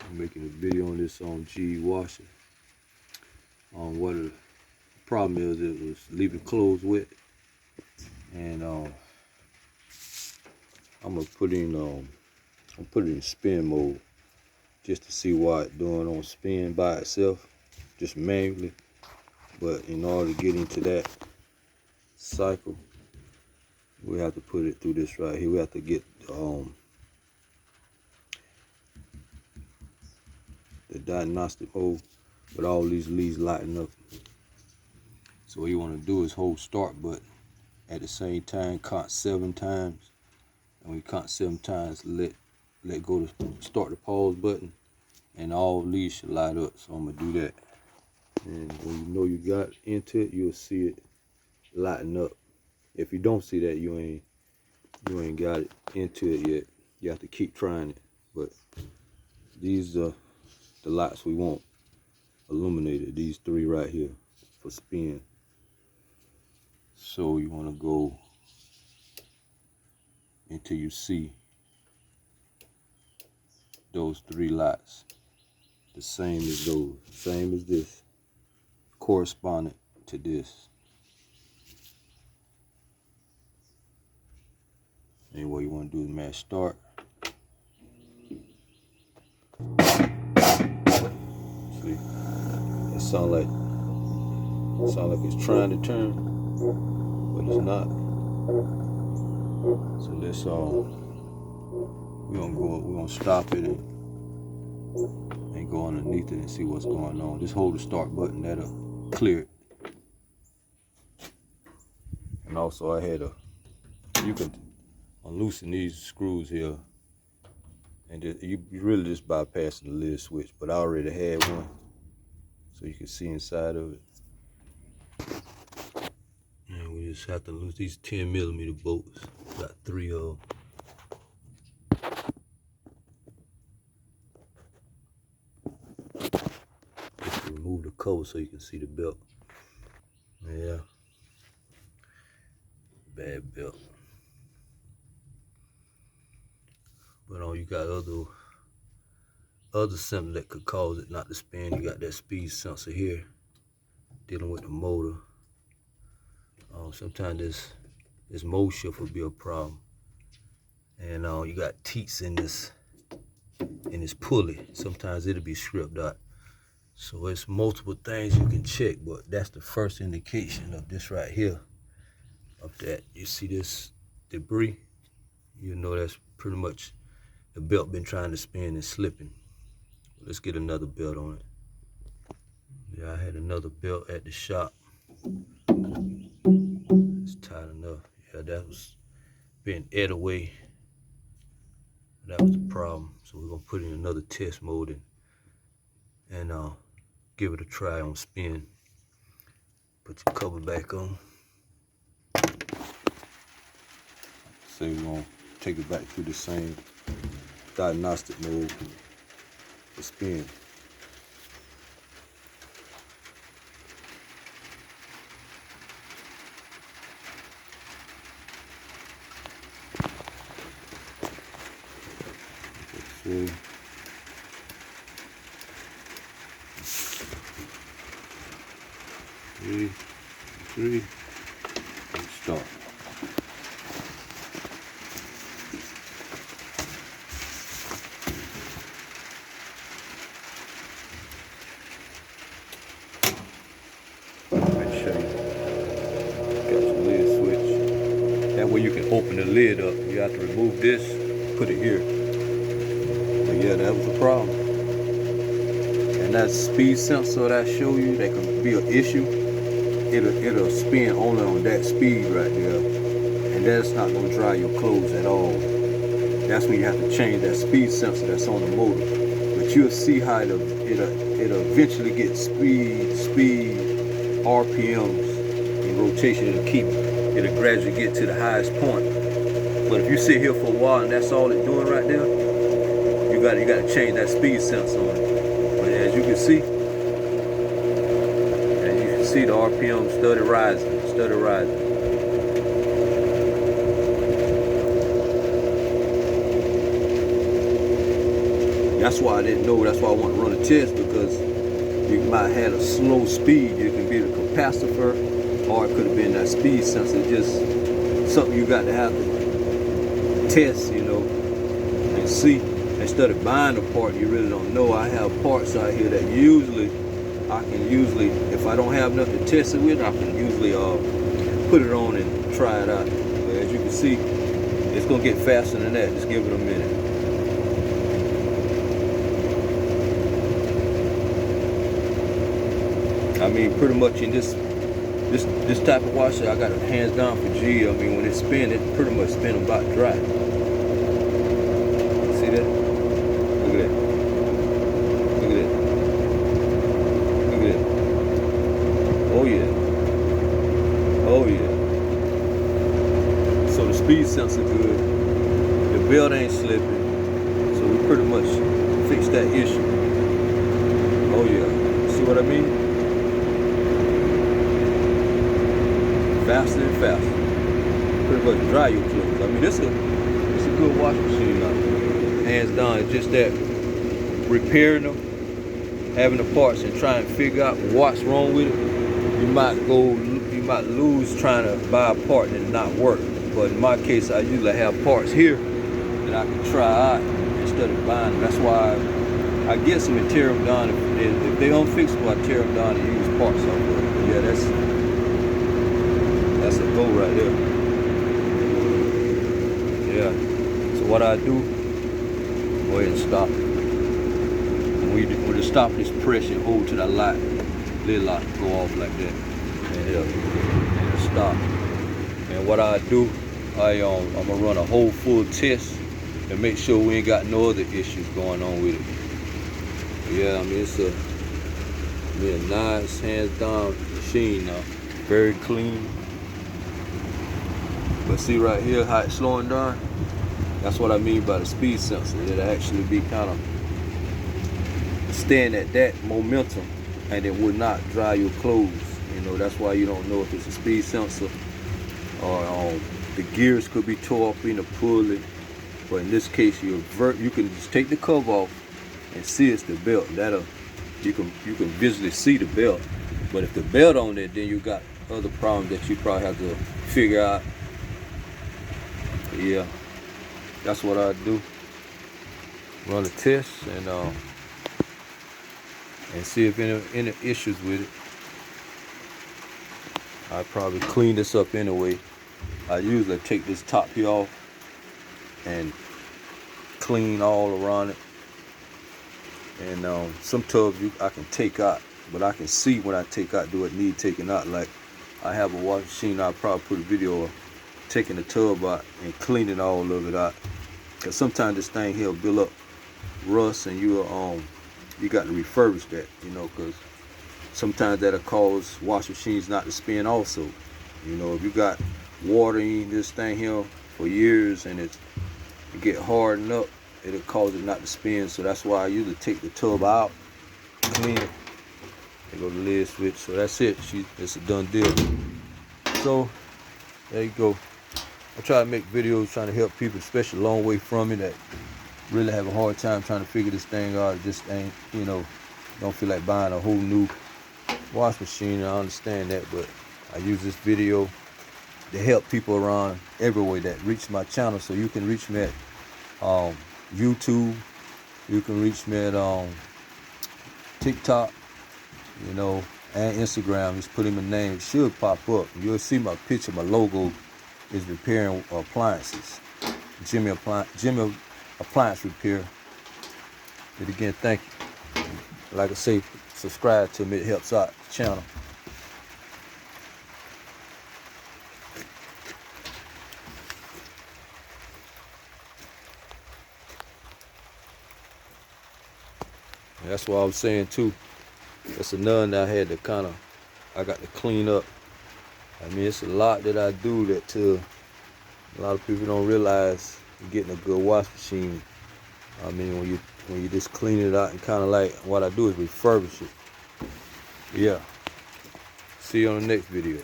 I'm making a video on this on G washer. What the problem is, it was leaving clothes wet, and I'm gonna put it in spin mode just to see what it's doing on spin by itself, just manually. But in order to get into that cycle, we have to put it through this right here. We have to get the diagnostic mode with all these leads lighting up. So what you want to do is hold start button at the same time, count 7 times, and when you count 7 times, let go to start the pause button, and all leads should light up. So I'm gonna do that, and when you know you got into it, you'll see it lighting up. If you don't see that, you ain't got it into it yet. You have to keep trying it. But these are the lights we want illuminated, these 3 right here for spin. So you want to go until you see those 3 lights the same as those, same as this, corresponding to this. And what you want to do is mash start. See, it sound like it's trying to turn, but it's not. So let's we're gonna stop it and go underneath it and see what's going on. Just hold the start button, that'll clear it. And also you can unloosen these screws here, and you really just bypassing the lid switch, but I already had one, so you can see inside of it. And we just have to lose these 10mm bolts. Got 3 of them. Just remove the cover so you can see the belt. Yeah, bad belt. But you got other symptoms that could cause it not to spin. You got that speed sensor here dealing with the motor. Sometimes this mode shift will be a problem. And you got teats in this pulley. Sometimes it'll be stripped out. So it's multiple things you can check, but that's the first indication of this right here. Of that, you see this debris, you know that's pretty much the belt been trying to spin and slipping. Let's get another belt on it. Yeah, I had another belt at the shop. It's tight enough. Yeah, that was being ed away. That was the problem. So we're gonna put in another test mode and give it a try on spin. Put your cover back on. So we're gonna take it back through the same diagnostic mode for spin. See. 3, and start. Got your lid switch. That way you can open the lid up. You have to remove this, put it here. But yeah, that was a problem. And that speed sensor that I show you, that could be an issue. It'll spin only on that speed right there. And that's not gonna dry your clothes at all. That's when you have to change that speed sensor that's on the motor. But you'll see how it'll eventually get speed, RPMs, and rotation. It'll gradually get to the highest point. But if you sit here for a while and that's all it's doing right there, you gotta change that speed sensor on it. But as you can see, the RPM steady rising. That's why I didn't know. That's why I want to run a test, because you might have a slow speed. It can be the capacitor, or it could have been that speed sensor. Just something you got to have to test, you know, and see. Instead of buying a part you really don't know. I have parts out here that I can usually, if I don't have nothing to test it with, I can usually put it on and try it out. But as you can see, it's gonna get faster than that. Just give it a minute. I mean, pretty much in this type of washer, I got it hands down for G. I mean, when it spin, it pretty much spin about dry. See that? Look at that. Look at that. Look at that. Oh yeah. Oh yeah. So the speed sensor good. The belt ain't slipping. So we pretty much fixed that issue. Oh yeah. See what I mean? Faster and faster. Pretty much dry your clothes. I mean, it's a good washing machine now. Hands down. It's just that repairing them, having the parts, and trying to figure out what's wrong with it. You might lose trying to buy a part and it not work. But in my case, I usually have parts here that I can try out instead of buying them. That's why I get some and tear them down. If they unfixable, I tear them down and use parts of it. But yeah, that's a go right there. Yeah. So what I do, go ahead and stop. When you stop this, press and hold to the lock, lid lock, go off like that. And stop. And what I do, I'm gonna run a whole full test and make sure we ain't got no other issues going on with it. But yeah, I mean, it's a nice hands down machine now. Very clean. But see right here how it's slowing down? That's what I mean by the speed sensor. It'll actually be kind of staying at that momentum, and it would not dry your clothes. You know, that's why you don't know if it's a speed sensor or the gears could be tore up in the pulley. But in this case, you can just take the cover off and see it's the belt. You can visually see the belt. But if the belt on there, then you got other problems that you probably have to figure out. Yeah, that's what I do. Run a test and see if any issues with it. I probably clean this up anyway. I usually take this top here off and clean all around it. And some tubs I can take out, but I can see when I take out, do it need taking out. Like I have a washing machine, I'll probably put a video of taking the tub out and cleaning all of it out. Cause sometimes this thing here will build up rust, and you got to refurbish that, you know, cause sometimes that'll cause washing machines not to spin also. You know, if you got water in this thing here for years and it get hardened up, it'll cause it not to spin. So that's why I usually take the tub out, clean it, and go to the lid switch. So that's it. It's a done deal. So there you go. I try to make videos trying to help people, especially a long way from me, that really have a hard time trying to figure this thing out. It just ain't, you know, don't feel like buying a whole new wash machine. I understand that, but I use this video to help people around everywhere that reach my channel. So you can reach me at YouTube, you can reach me at TikTok, you know, and Instagram. Just put in my name, it should pop up. You'll see my picture, my logo is repairing appliances. Jimmy Appliance Repair. And again, thank you. Like I say, subscribe to me, it helps out the channel. And that's what I was saying too. That's another that I had to I got to clean up. I mean, it's a lot that I do that a lot of people don't realize getting a good wash machine. I mean, when you just clean it out and kind of like what I do is refurbish it. Yeah. See you on the next video.